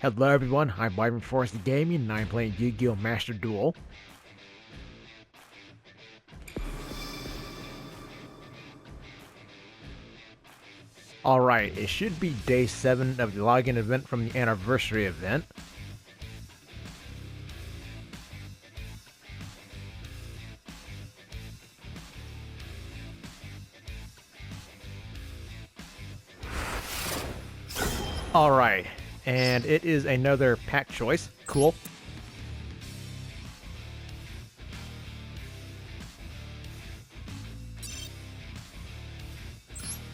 Hello everyone, I'm Byron Forrest Gaming and I'm playing Yu-Gi-Oh! Master Duel. Alright, it should be day 7 of the login event from the anniversary event. Alright, and it is another pack choice. Cool.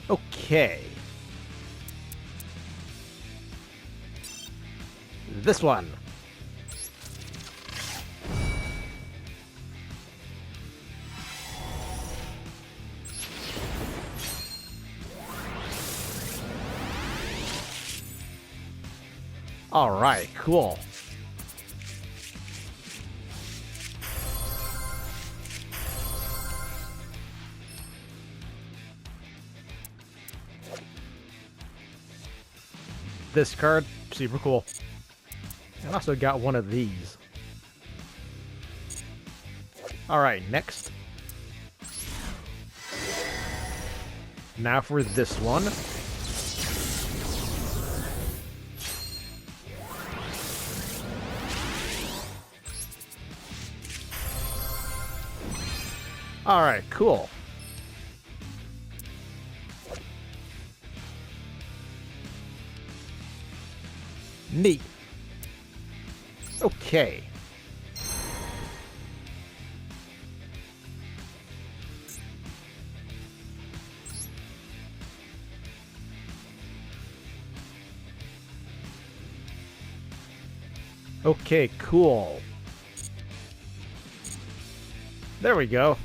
Okay. This one. Alright, cool. This card, super cool. I also got one of these. Alright, next. Now for this one. Alright, cool. Neat. Okay. Okay, cool. There we go.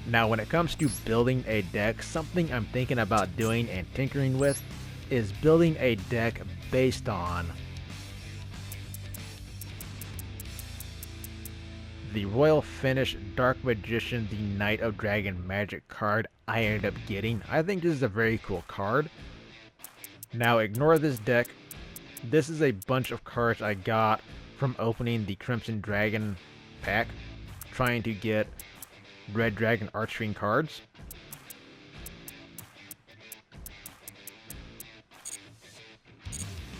Now, when it comes to building a deck, something I'm thinking about doing and tinkering with is building a deck based on the Royal Finish Dark Magician, the Knight of Dragon Magic card I ended up getting. I think this is a very cool card. Now, ignore this deck. This is a bunch of cards I got from opening the Crimson Dragon pack, trying to get Red Dragon Archstring cards.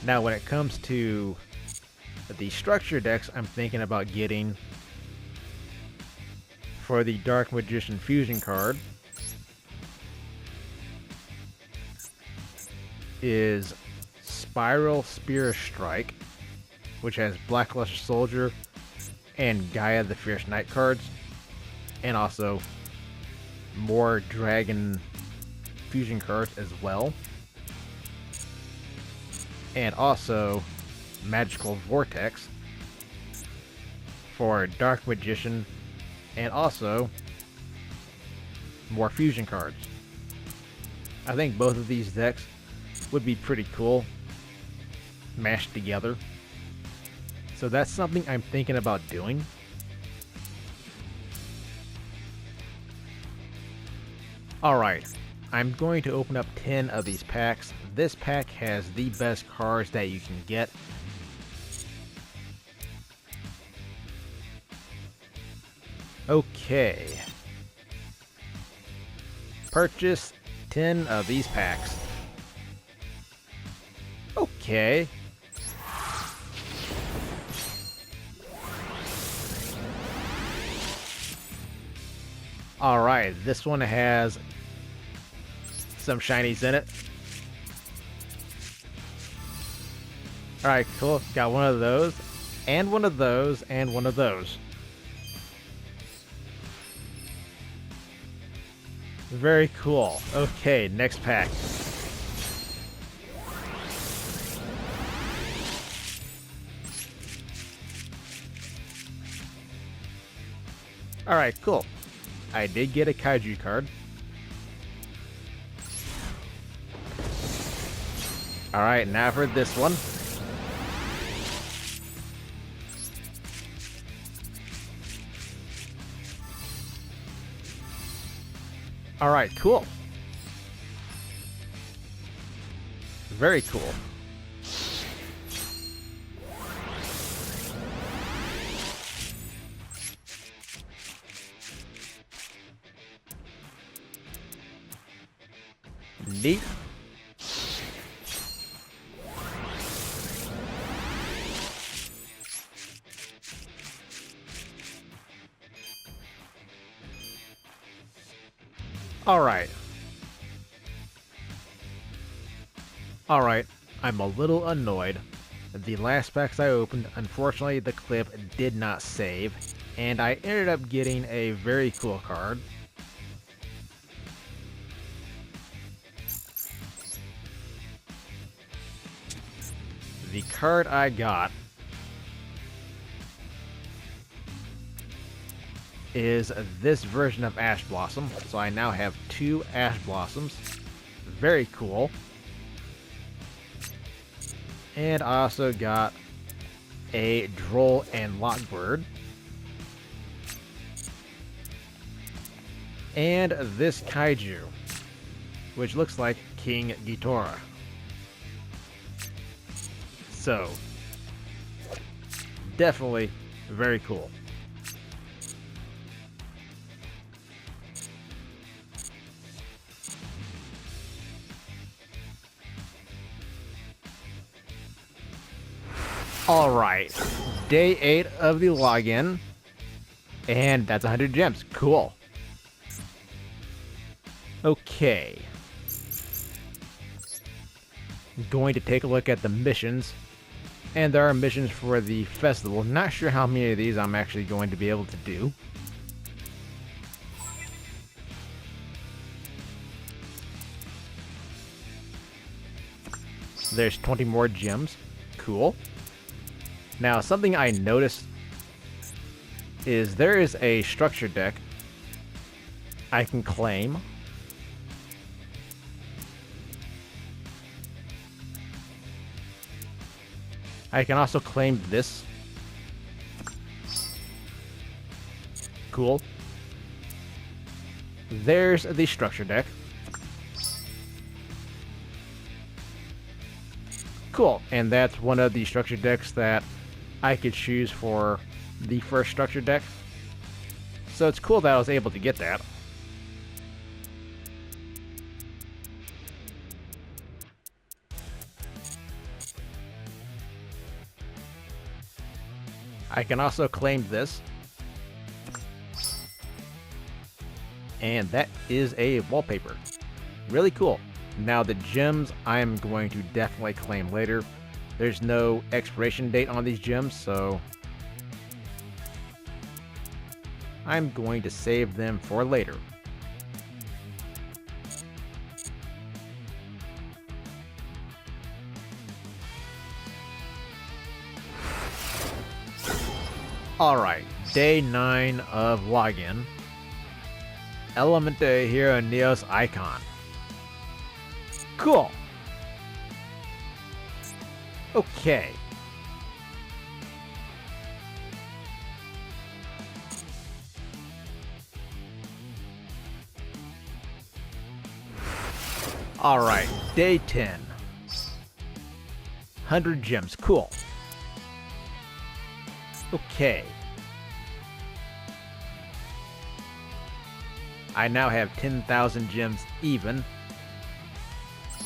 Now, when it comes to the structure decks I'm thinking about getting for the Dark Magician Fusion card is Spiral Spear Strike, which has Blackluster Soldier and Gaia the Fierce Knight cards, and also more Dragon Fusion cards as well. And also Magical Vortex for Dark Magician, and also more fusion cards. I think both of these decks would be pretty cool mashed together. So that's something I'm thinking about doing. Alright, I'm going to open up 10 of these packs. This pack has the best cards that you can get. Okay. Purchase 10 of these packs. Okay. Alright, this one has some shinies in it. Alright, cool. Got one of those, and one of those, and one of those. Very cool. Okay, next pack. Alright, cool. I did get a Kaiju card. Alright, now for this one. Alright, cool. Very cool. Neat. Alright. Alright, I'm a little annoyed. The last packs I opened, unfortunately the clip did not save, and I ended up getting a very cool card. The card I got is this version of Ash Blossom, so I now have 2 Ash Blossoms. Very cool. And I also got a Droll and Lockbird. And this Kaiju, which looks like King Ghidorah. So, definitely very cool. Alright, day 8 of the login, and that's 100 gems. Cool. Okay. I'm going to take a look at the missions, and there are missions for the festival. Not sure how many of these I'm actually going to be able to do. There's 20 more gems. Cool. Now, something I noticed is there is a structure deck I can claim. I can also claim this. Cool. There's the structure deck. Cool, and that's one of the structure decks that I could choose for the first structure deck. So it's cool that I was able to get that. I can also claim this. And that is a wallpaper. Really cool. Now the gems I'm going to definitely claim later. There's no expiration date on these gems, so I'm going to save them for later. Alright, day 9 of login. Element Day Hero Neos icon. Cool. Okay. Alright, day 10. 100 gems, cool. Okay. I now have 10,000 gems even.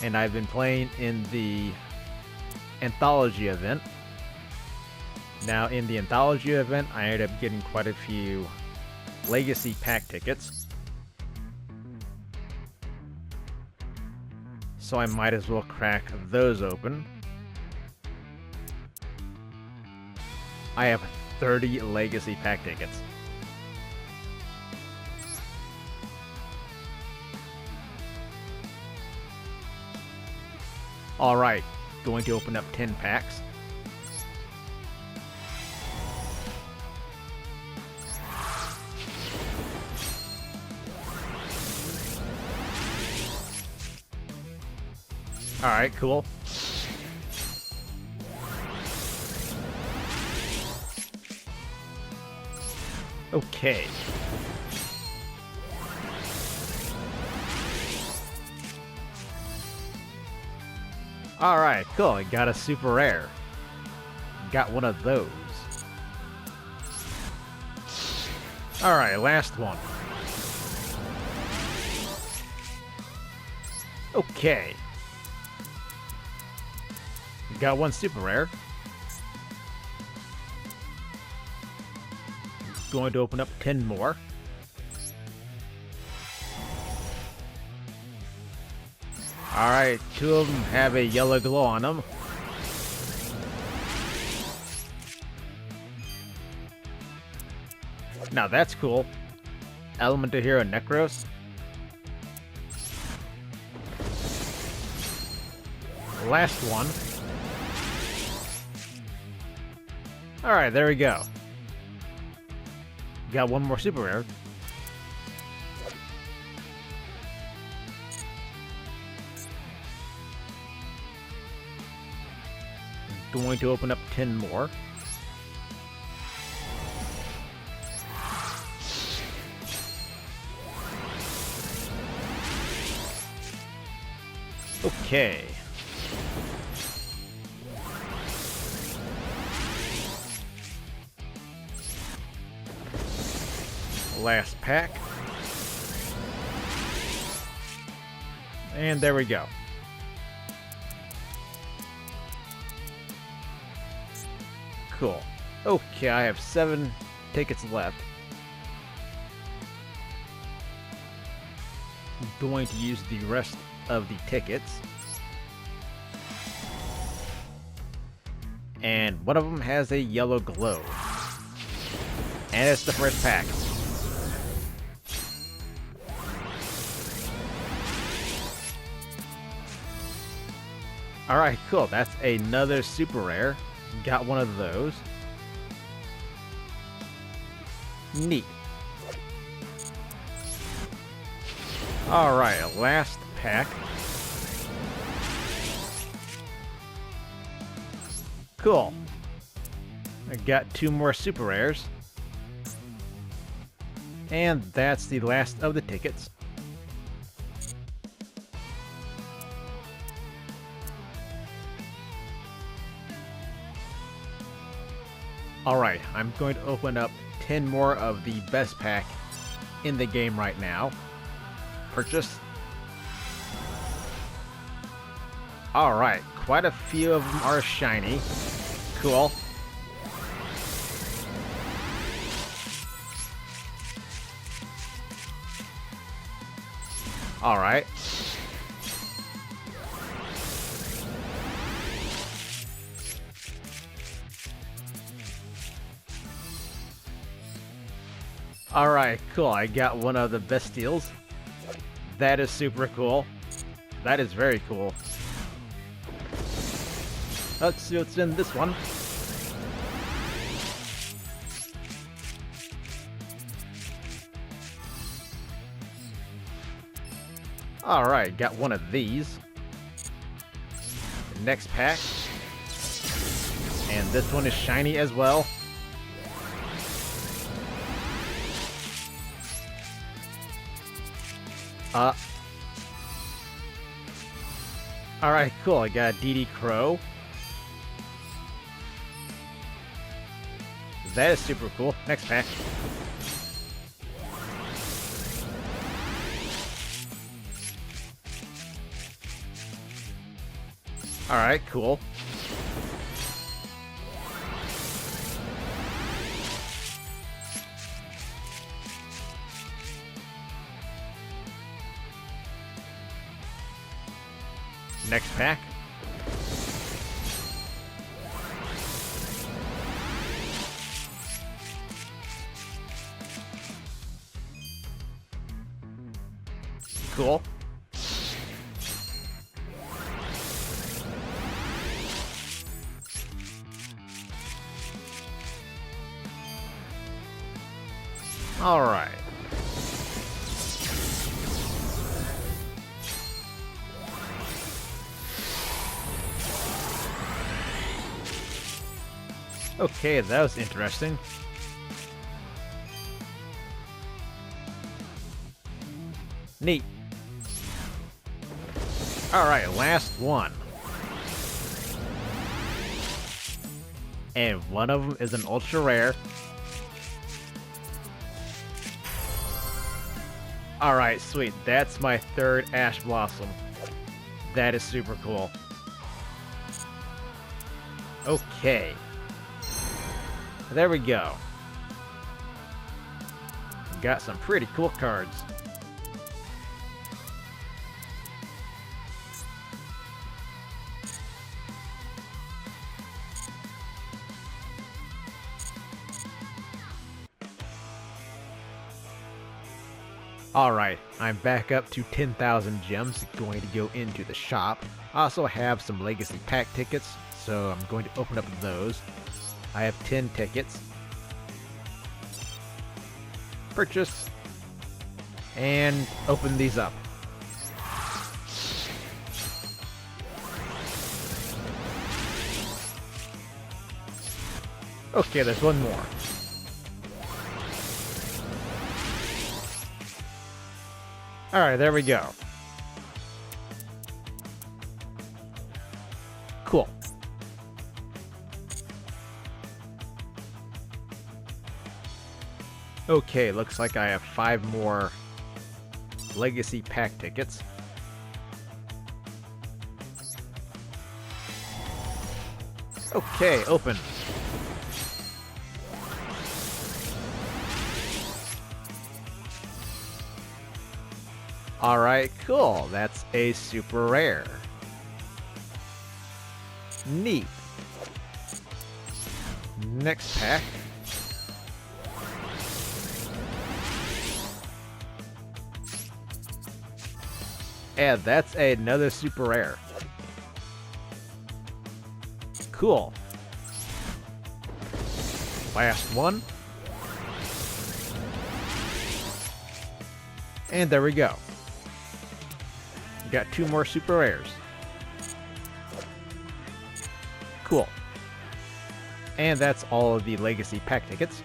And I've been playing in the Anthology event. Now, in the Anthology event, I ended up getting quite a few Legacy Pack tickets. So I might as well crack those open. I have 30 Legacy Pack tickets. Alright, going to open up 10 packs. Alright, cool. Okay. Alright, cool. I got a super rare. Got one of those. Alright, last one. Okay. Got one super rare. Going to open up 10 more. Alright, 2 of them have a yellow glow on them. Now that's cool. Elemental Hero Necros. Last one. Alright, there we go. Got one more super rare. Going to open up 10 more. Okay. Last pack. And there we go. Cool. Okay, I have 7 tickets left. I'm going to use the rest of the tickets. And one of them has a yellow glow. And it's the first pack. Alright, cool. That's another super rare. Got one of those. Neat. Alright, last pack. Cool. I got 2 more super rares. And that's the last of the tickets. Alright, I'm going to open up 10 more of the best pack in the game right now. Purchase. Alright, quite a few of them are shiny. Cool. Alright. Alright, cool. I got one of the best deals. That is super cool. That is very cool. Let's see what's in this one. Alright, got one of these. Next pack. And this one is shiny as well. Alright, cool. I got DD Crow. That is super cool. Next pack. Alright, cool. Next pack. Cool. All right. Okay, that was interesting. Neat. Alright, last one. And one of them is an ultra rare. Alright, sweet. That's my third Ash Blossom. That is super cool. Okay. There we go. Got some pretty cool cards. Alright, I'm back up to 10,000 gems, going to go into the shop. I also have some legacy pack tickets, so I'm going to open up those. I have 10 tickets. Purchase. And open these up. Okay, there's one more. Alright, there we go. Cool. Okay, looks like I have 5 more legacy pack tickets. Okay, open. Alright, cool. That's a super rare. Neat. Next pack. And that's another super rare. Cool. Last one. And there we go. Got 2 more super rares. Cool. And that's all of the legacy pack tickets.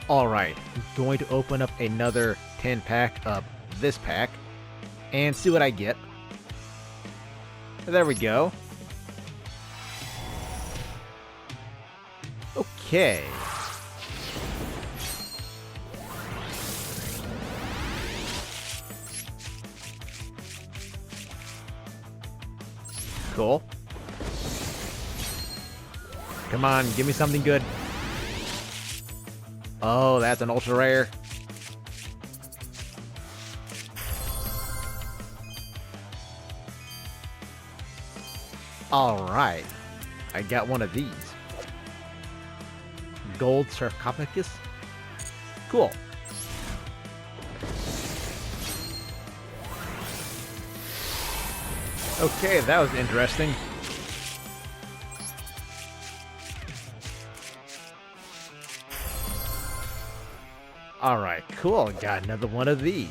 Alright, going to open up another 10 pack of this pack and see what I get. There we go. Okay. Cool. Come on, give me something good. Oh, that's an ultra rare. Alright. I got one of these. Gold sarcophagus. Cool. Okay, that was interesting. Alright, cool. Got another one of these.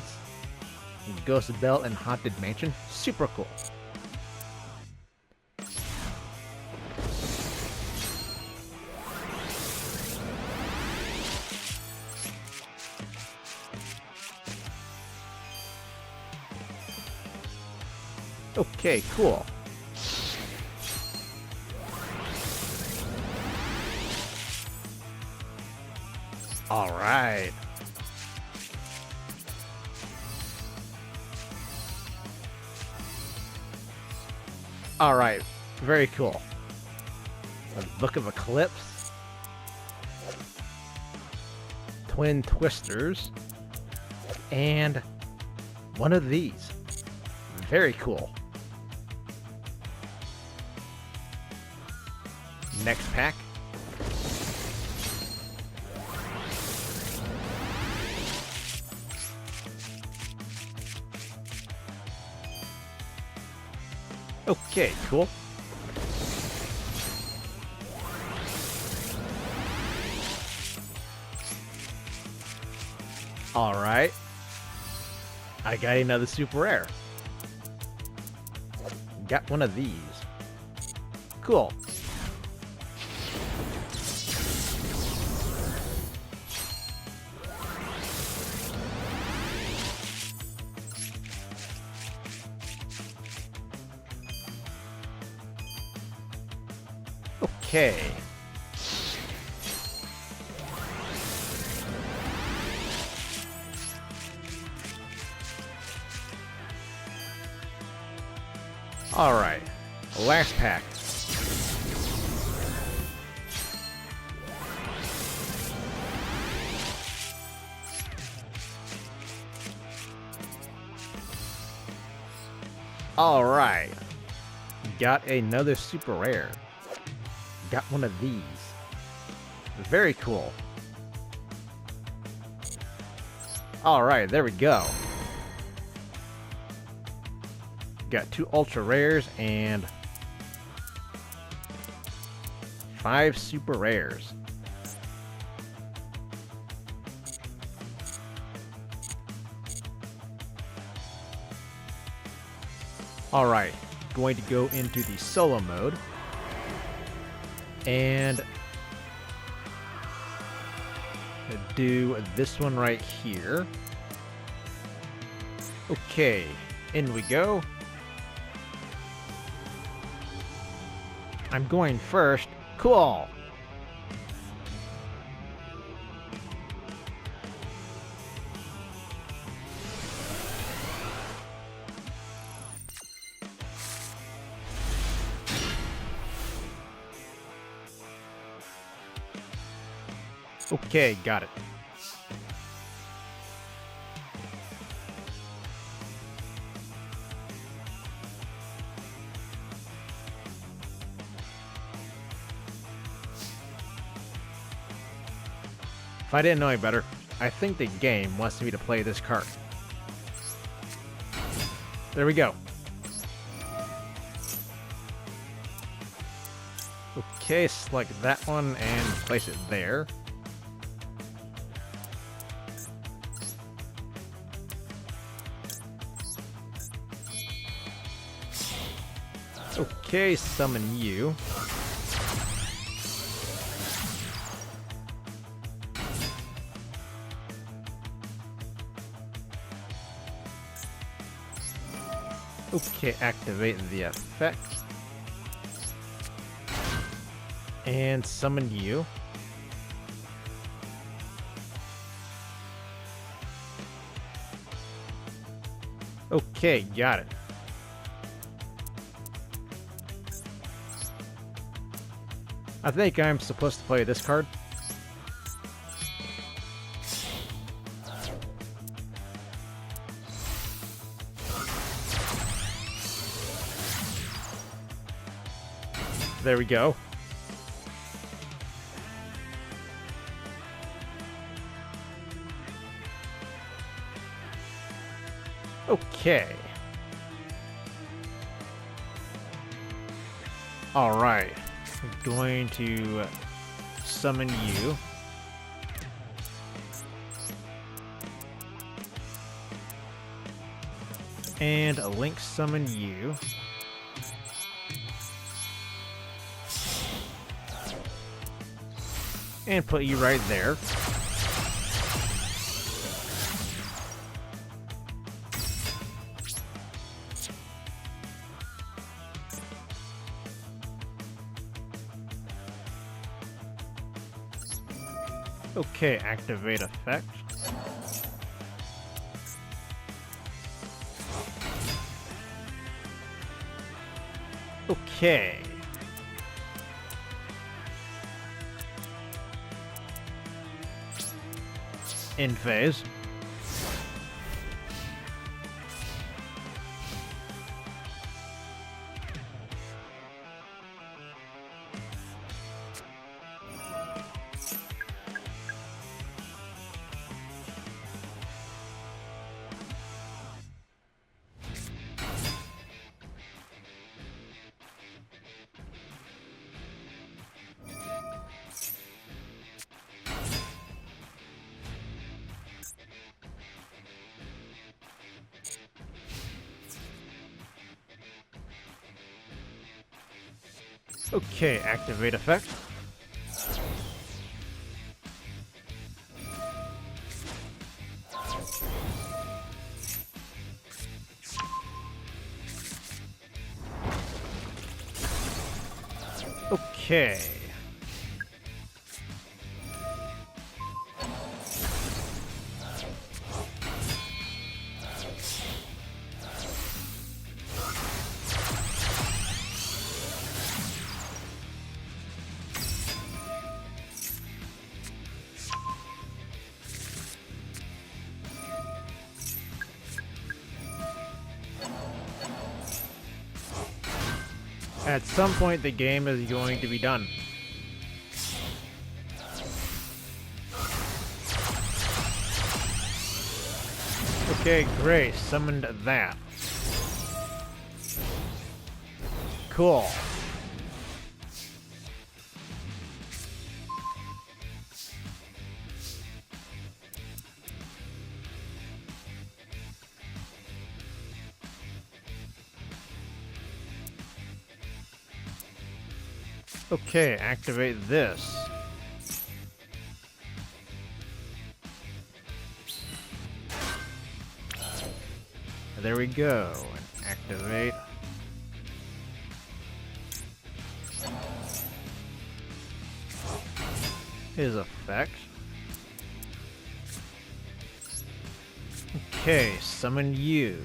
Ghost Bell and Haunted Mansion. Super cool. Okay, cool. Alright. Alright, very cool. The Book of Eclipse. Twin Twisters. And one of these. Very cool. Next pack. Okay, cool. Alright. I got another super rare. Got one of these. Cool. Okay. Alright. Last pack. Alright. Got another super rare. Got one of these. Very cool. Alright, there we go. Got 2 ultra rares and 5 super rares. Alright, going to go into the solo mode. And do this one right here. Okay, in we go. I'm going first. Cool. Okay, got it. If I didn't know any better, I think the game wants me to play this card. There we go. Okay, select that one and place it there. Okay, summon you. Okay, activate the effect. And summon you. Okay, got it. I think I'm supposed to play this card. There we go. Okay. All right. I'm going to summon you. And a link summon you. And put you right there. Okay, activate effect. Okay. In phase. Okay, activate effect. Okay. At some point, the game is going to be done. Okay, great. Summoned that. Cool. Okay, activate this. There we go. And activate. His effect. Okay, summon you.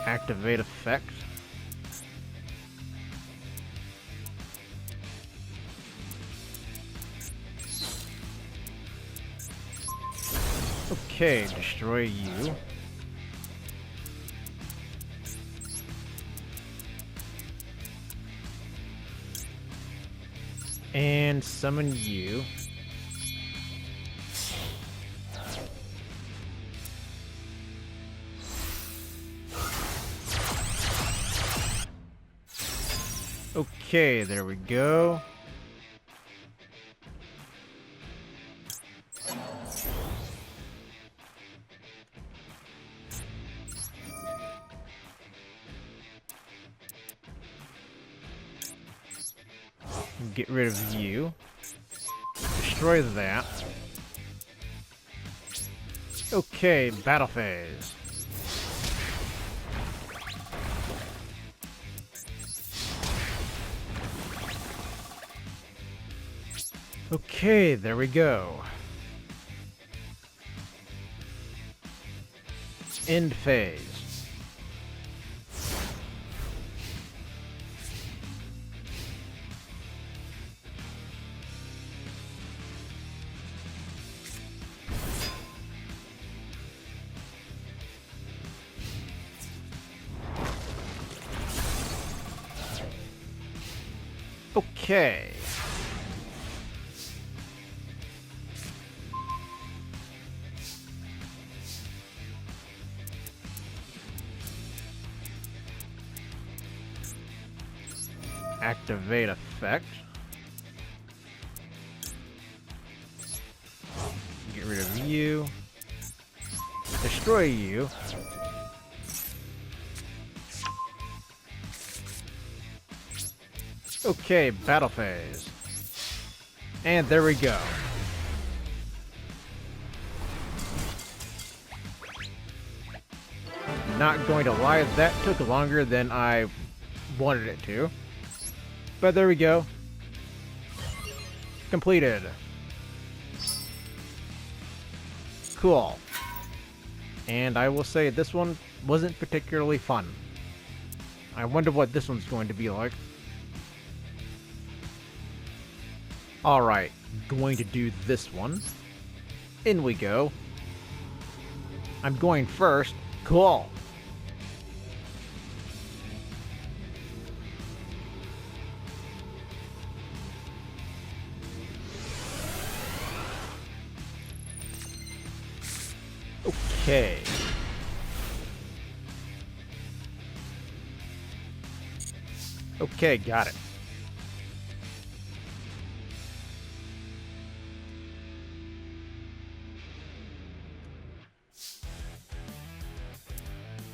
Activate effect. Okay, destroy you. And summon you. Okay, there we go. Get rid of you. Destroy that. Okay, battle phase. Okay, there we go. End phase. Okay. Activate effect. Get rid of you. Destroy you. Okay, battle phase. And there we go. Not going to lie, that took longer than I wanted it to. But there we go. Completed. Cool. And I will say this one wasn't particularly fun. I wonder what this one's going to be like. Alright, going to do this one. In we go. I'm going first. Cool. Okay. Okay, got it.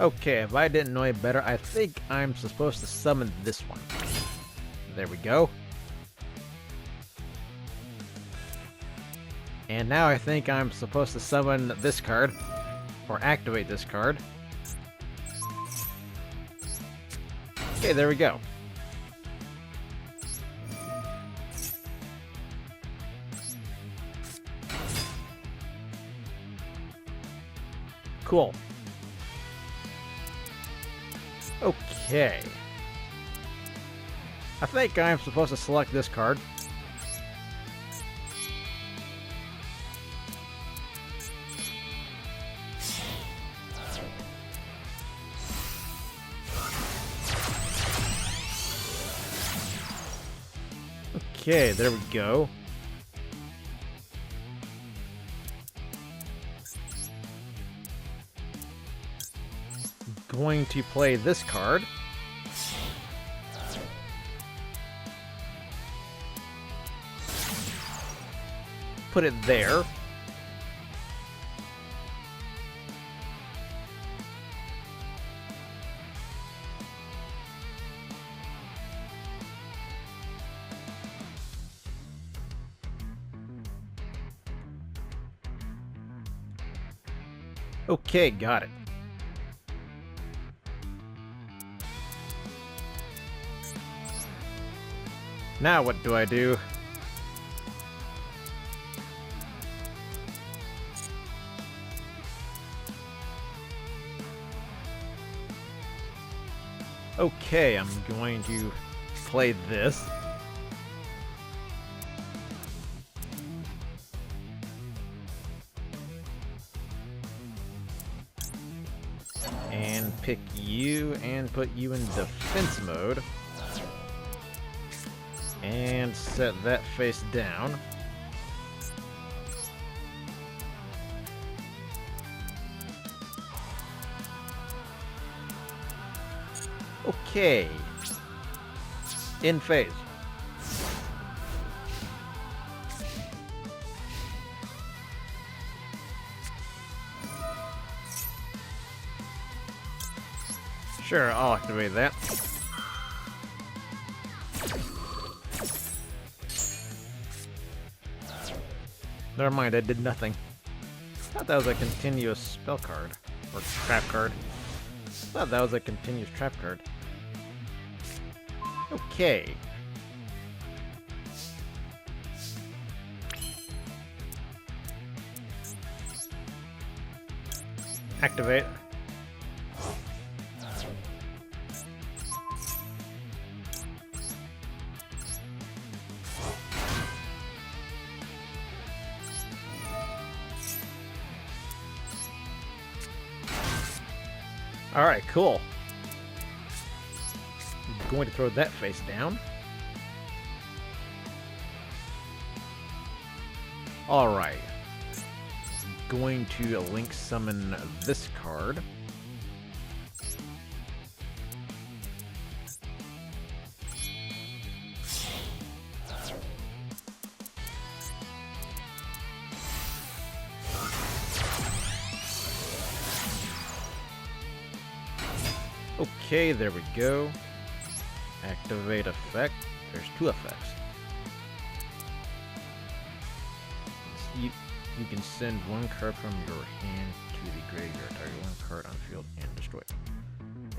Okay, if I didn't know any better, I think I'm supposed to summon this one. There we go. And now I think I'm supposed to summon this card, or activate this card. Okay, there we go. Cool. Okay. I think I'm supposed to select this card. Okay, there we go. Going to play this card. Put it there. Okay, got it. Now what do I do? Okay, I'm going to play this. And pick you and put you in defense mode. And set that face down. Okay. In phase. Sure, I'll activate that. Never mind, I did nothing. Thought that was a continuous spell card. Or trap card. Thought that was a continuous trap card. Okay. Activate. Alright, cool. I'm going to throw that face down. Alright. Going to link summon this card. Okay, there we go. Activate effect. There's two effects. You can send one card from your hand to the graveyard. Target one card on field and destroy it.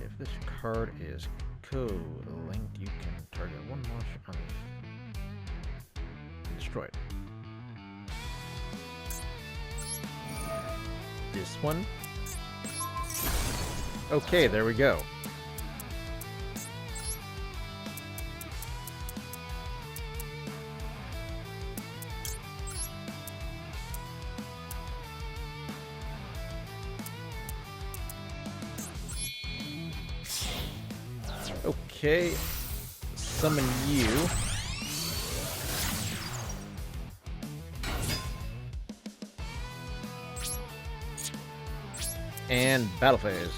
If this card is co-linked, you can target one monster on the and destroy it. This one. Okay, there we go. Okay, summon you. And battle phase.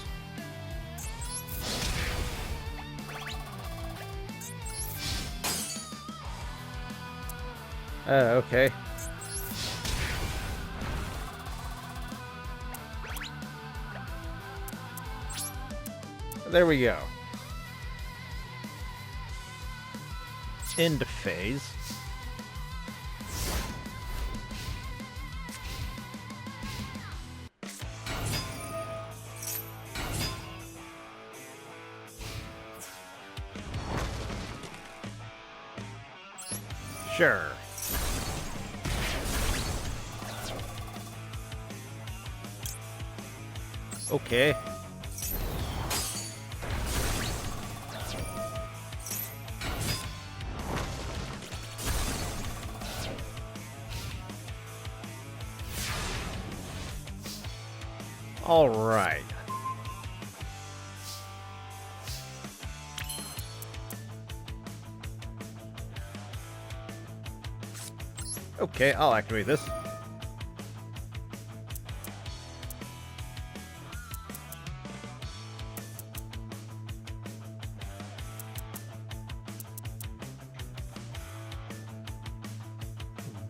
Okay. There we go. End phase. Sure. Okay. All right. Okay, I'll activate this.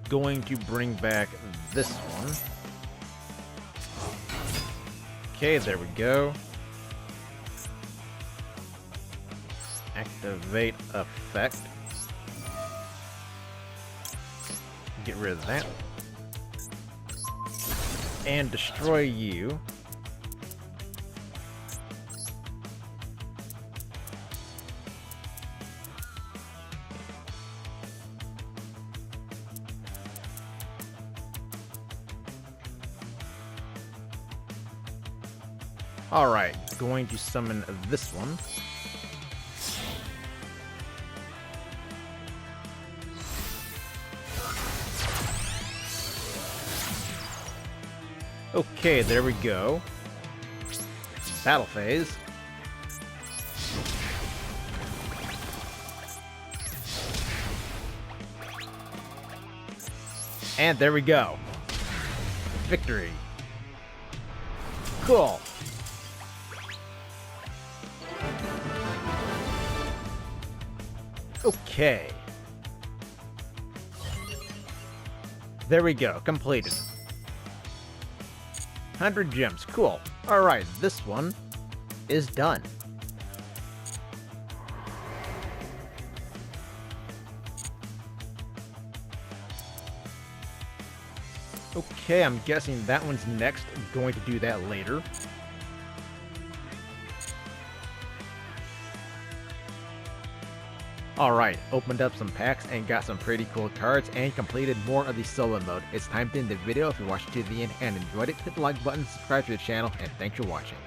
Going to bring back this one. Okay, there we go. Activate effect. Get rid of that. And destroy you. Alright, going to summon this one. Okay, there we go. Battle phase. And there we go. Victory. Cool. Okay. There we go. Completed. 100 gems. Cool. Alright, this one is done. Okay, I'm guessing that one's next. I'm going to do that later. Alright, opened up some packs and got some pretty cool cards and completed more of the solo mode. It's time to end the video. If you watched to the end and enjoyed it, hit the like button, subscribe to the channel, and thanks for watching.